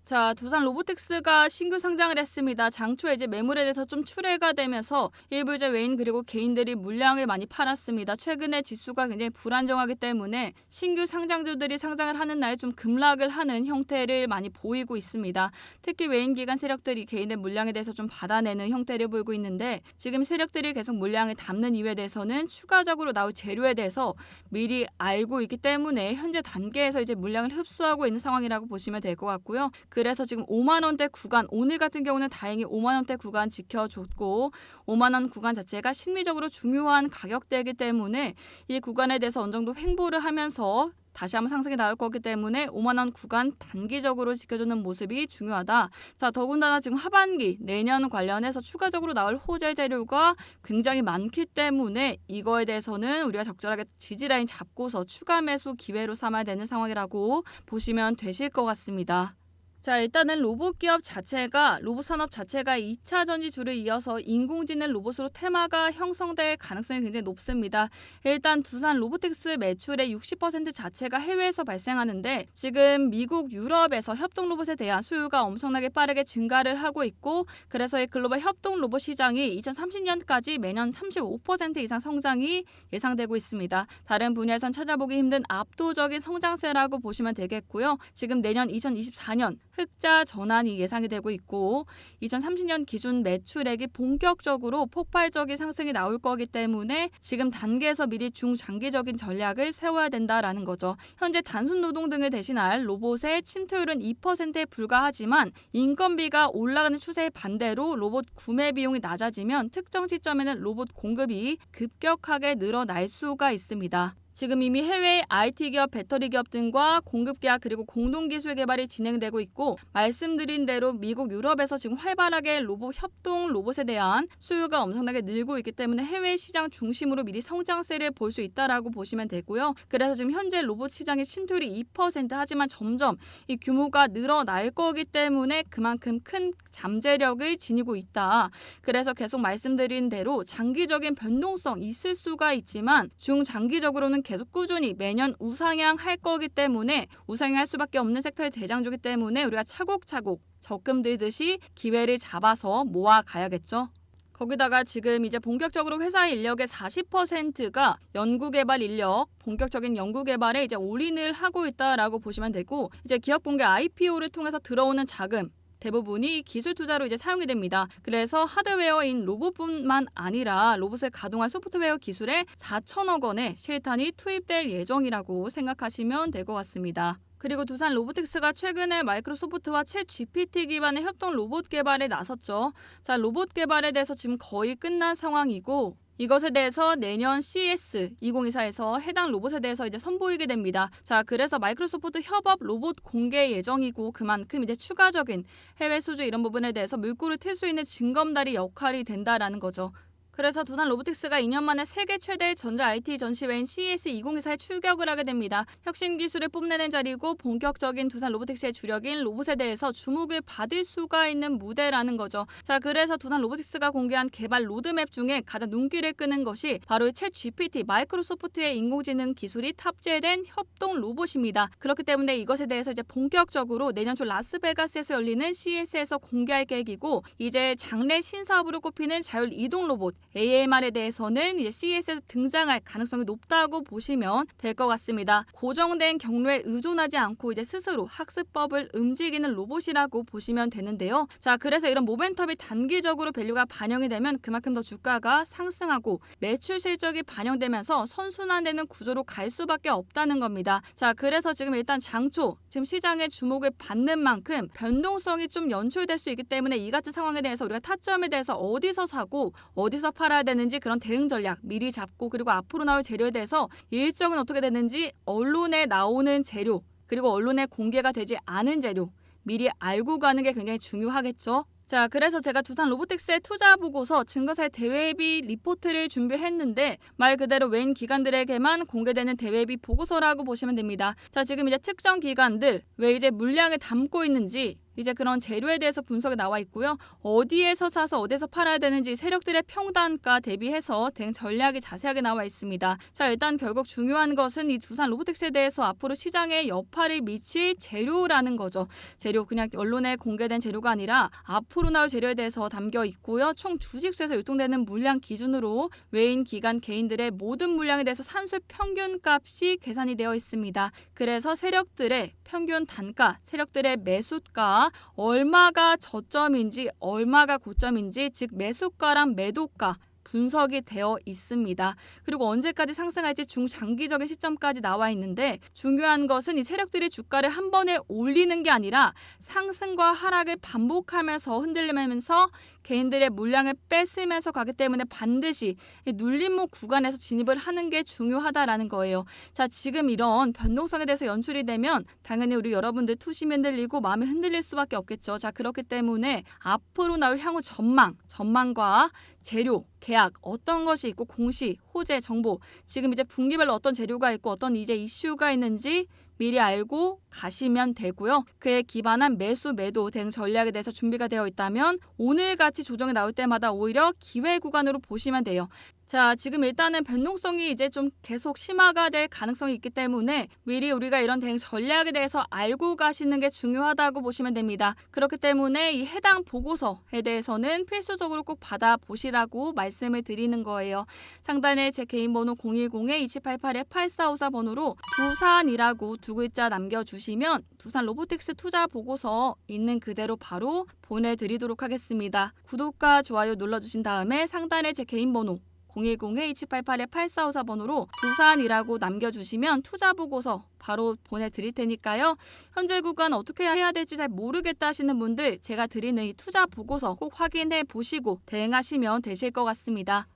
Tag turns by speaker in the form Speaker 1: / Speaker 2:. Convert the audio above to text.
Speaker 1: 자, 두산 로보틱스가 신규 상장을 했습니다. 장초에 이제 매물에 대해서 좀 출회가 되면서 일부 이제 외인 그리고 개인들이 물량을 많이 팔았습니다. 최근에 지수가 굉장히 불안정하기 때문에 신규 상장주들이 상장을 하는 날 좀 급락을 하는 형태를 많이 보이고 있습니다. 특히 외인 기관 세력들이 개인의 물량에 대해서 좀 받아내는 형태를 보이고 있는데 지금 세력들이 계속 물량을 담는 이유에 대해서는 추가적으로 나올 재료에 대해서 미리 알고 있기 때문에 현재 단계에서 이제 물량을 흡수하고 있는 상황이라고 보시면 될 것 같고요. 그래서 지금 5만 원대 구간, 오늘 같은 경우는 다행히 5만 원대 구간 지켜줬고 5만 원 구간 자체가 심리적으로 중요한 가격대이기 때문에 이 구간에 대해서 어느 정도 횡보를 하면서 다시 한번 상승이 나올 거기 때문에 5만 원 구간 단기적으로 지켜주는 모습이 중요하다. 자, 더군다나 지금 하반기 내년 관련해서 추가적으로 나올 호재 재료가 굉장히 많기 때문에 이거에 대해서는 우리가 적절하게 지지라인 잡고서 추가 매수 기회로 삼아야 되는 상황이라고 보시면 되실 것 같습니다. 자, 일단은 로봇 기업 자체가 로봇 산업 자체가 2차 전지주를 이어서 인공지능 로봇으로 테마가 형성될 가능성이 굉장히 높습니다. 일단 두산 로보틱스 매출의 60% 자체가 해외에서 발생하는데 지금 미국, 유럽에서 협동 로봇에 대한 수요가 엄청나게 빠르게 증가를 하고 있고 그래서 이 글로벌 협동 로봇 시장이 2030년까지 매년 35% 이상 성장이 예상되고 있습니다. 다른 분야에선 찾아보기 힘든 압도적인 성장세라고 보시면 되겠고요. 지금 내년 2024년 흑자 전환이 예상이 되고 있고 2030년 기준 매출액이 본격적으로 폭발적인 상승이 나올 거기 때문에 지금 단계에서 미리 중장기적인 전략을 세워야 된다라는 거죠. 현재 단순 노동 등을 대신할 로봇의 침투율은 2%에 불과하지만 인건비가 올라가는 추세에 반대로 로봇 구매 비용이 낮아지면 특정 시점에는 로봇 공급이 급격하게 늘어날 수가 있습니다. 지금 이미 해외 IT 기업, 배터리 기업 등과 공급 계약 그리고 공동 기술 개발이 진행되고 있고 말씀드린 대로 미국, 유럽에서 지금 활발하게 로봇 협동 로봇에 대한 수요가 엄청나게 늘고 있기 때문에 해외 시장 중심으로 미리 성장세를 볼 수 있다라고 보시면 되고요. 그래서 지금 현재 로봇 시장의 침투율이 2% 하지만 점점 이 규모가 늘어날 거기 때문에 그만큼 큰 잠재력을 지니고 있다. 그래서 계속 말씀드린 대로 장기적인 변동성 있을 수가 있지만 중장기적으로는 계속 꾸준히 매년 우상향할 거기 때문에 우상향할 수밖에 없는 섹터의 대장주기 때문에 우리가 차곡차곡 적금 들듯이 기회를 잡아서 모아가야겠죠. 거기다가 지금 이제 본격적으로 회사 인력의 40%가 연구개발 인력, 본격적인 연구개발에 이제 올인을 하고 있다라고 보시면 되고 이제 기업 공개 IPO를 통해서 들어오는 자금 대부분이 기술 투자로 이제 사용이 됩니다. 그래서 하드웨어인 로봇뿐만 아니라 로봇을 가동할 소프트웨어 기술에 4천억 원의 실탄이 투입될 예정이라고 생각하시면 될 것 같습니다. 그리고 두산 로보틱스가 최근에 마이크로소프트와 챗 GPT 기반의 협동 로봇 개발에 나섰죠. 자, 로봇 개발에 대해서 지금 거의 끝난 상황이고 이것에 대해서 내년 CES 2024에서 해당 로봇에 대해서 이제 선보이게 됩니다. 자, 그래서 마이크로소프트 협업 로봇 공개 예정이고 그만큼 이제 추가적인 해외 수주 이런 부분에 대해서 물꼬를 틀 수 있는 징검다리 역할이 된다라는 거죠. 그래서 두산 로보틱스가 2년 만에 세계 최대 전자 IT 전시회인 CES 2024에 출격을 하게 됩니다. 혁신 기술을 뽐내는 자리고 본격적인 두산 로보틱스의 주력인 로봇에 대해서 주목을 받을 수가 있는 무대라는 거죠. 자, 그래서 두산 로보틱스가 공개한 개발 로드맵 중에 가장 눈길을 끄는 것이 바로 챗 GPT, 마이크로소프트의 인공지능 기술이 탑재된 협동 로봇입니다. 그렇기 때문에 이것에 대해서 이제 본격적으로 내년 초 라스베가스에서 열리는 CES에서 공개할 계획이고 이제 장래 신사업으로 꼽히는 자율 이동 로봇 AMR에 대해서는 이제 CES에서 등장할 가능성이 높다고 보시면 될 것 같습니다. 고정된 경로에 의존하지 않고 이제 스스로 학습법을 움직이는 로봇이라고 보시면 되는데요. 자, 그래서 이런 모멘텀이 단기적으로 밸류가 반영이 되면 그만큼 더 주가가 상승하고 매출 실적이 반영되면서 선순환되는 구조로 갈 수밖에 없다는 겁니다. 자, 그래서 지금 일단 장초 지금 시장의 주목을 받는 만큼 변동성이 좀 연출될 수 있기 때문에 이 같은 상황에 대해서 우리가 타점에 대해서 어디서 사고 어디서 팔아야 되는지 그런 대응 전략 미리 잡고 그리고 앞으로 나올 재료에 대해서 일정은 어떻게 되는지 언론에 나오는 재료 그리고 언론에 공개가 되지 않은 재료 미리 알고 가는 게 굉장히 중요하겠죠. 자, 그래서 제가 두산 로보틱스의 투자 보고서 증거사의 대외비 리포트를 준비했는데 말 그대로 외인 기관들에게만 공개되는 대외비 보고서라고 보시면 됩니다. 자, 지금 이제 특정 기관들 왜 이제 물량을 담고 있는지 이제 그런 재료에 대해서 분석이 나와 있고요. 어디에서 사서 어디서 팔아야 되는지 세력들의 평단가 대비해서 등 전략이 자세하게 나와 있습니다. 자, 일단 결국 중요한 것은 이 두산 로보틱스에 대해서 앞으로 시장에 여파를 미칠 재료라는 거죠. 재료 그냥 언론에 공개된 재료가 아니라 앞으로 나올 재료에 대해서 담겨 있고요. 총 주식수에서 유통되는 물량 기준으로 외인, 기관, 개인들의 모든 물량에 대해서 산술 평균값이 계산이 되어 있습니다. 그래서 세력들의 평균 단가, 세력들의 매수가, 얼마가 저점인지 얼마가 고점인지, 즉 매수가랑 매도가 분석이 되어 있습니다. 그리고 언제까지 상승할지 중장기적인 시점까지 나와 있는데, 중요한 것은 이 세력들이 주가를 한 번에 올리는 게 아니라 상승과 하락을 반복하면서 흔들리면서 개인들의 물량을 뺏으면서 가기 때문에 반드시 이 눌림목 구간에서 진입을 하는 게 중요하다라는 거예요. 자, 지금 이런 변동성에 대해서 연출이 되면 당연히 우리 여러분들 투심이 흔들리고 마음이 흔들릴 수밖에 없겠죠. 자, 그렇기 때문에 앞으로 나올 향후 전망과 재료, 계약, 어떤 것이 있고 공시, 호재, 정보, 지금 이제 분기별로 어떤 재료가 있고 어떤 이제 이슈가 있는지 미리 알고 가시면 되고요. 그에 기반한 매수, 매도 등 전략에 대해서 준비가 되어 있다면 오늘같이 조정이 나올 때마다 오히려 기회 구간으로 보시면 돼요. 자, 지금 일단은 변동성이 이제 좀 계속 심화가 될 가능성이 있기 때문에 미리 우리가 이런 대응 전략에 대해서 알고 가시는 게 중요하다고 보시면 됩니다. 그렇기 때문에 이 해당 보고서에 대해서는 필수적으로 꼭 받아보시라고 말씀을 드리는 거예요. 상단에 제 개인 번호 010-2788-8454 번호로 두산이라고 두 글자 남겨주시면 두산 로보틱스 투자 보고서 있는 그대로 바로 보내드리도록 하겠습니다. 구독과 좋아요 눌러주신 다음에 상단에 제 개인 번호 010-2788-8454 번호로 두산이라고 남겨주시면 투자 보고서 바로 보내드릴 테니까요. 현재 구간 어떻게 해야 될지 잘 모르겠다 하시는 분들 제가 드리는 이 투자 보고서 꼭 확인해 보시고 대응하시면 되실 것 같습니다.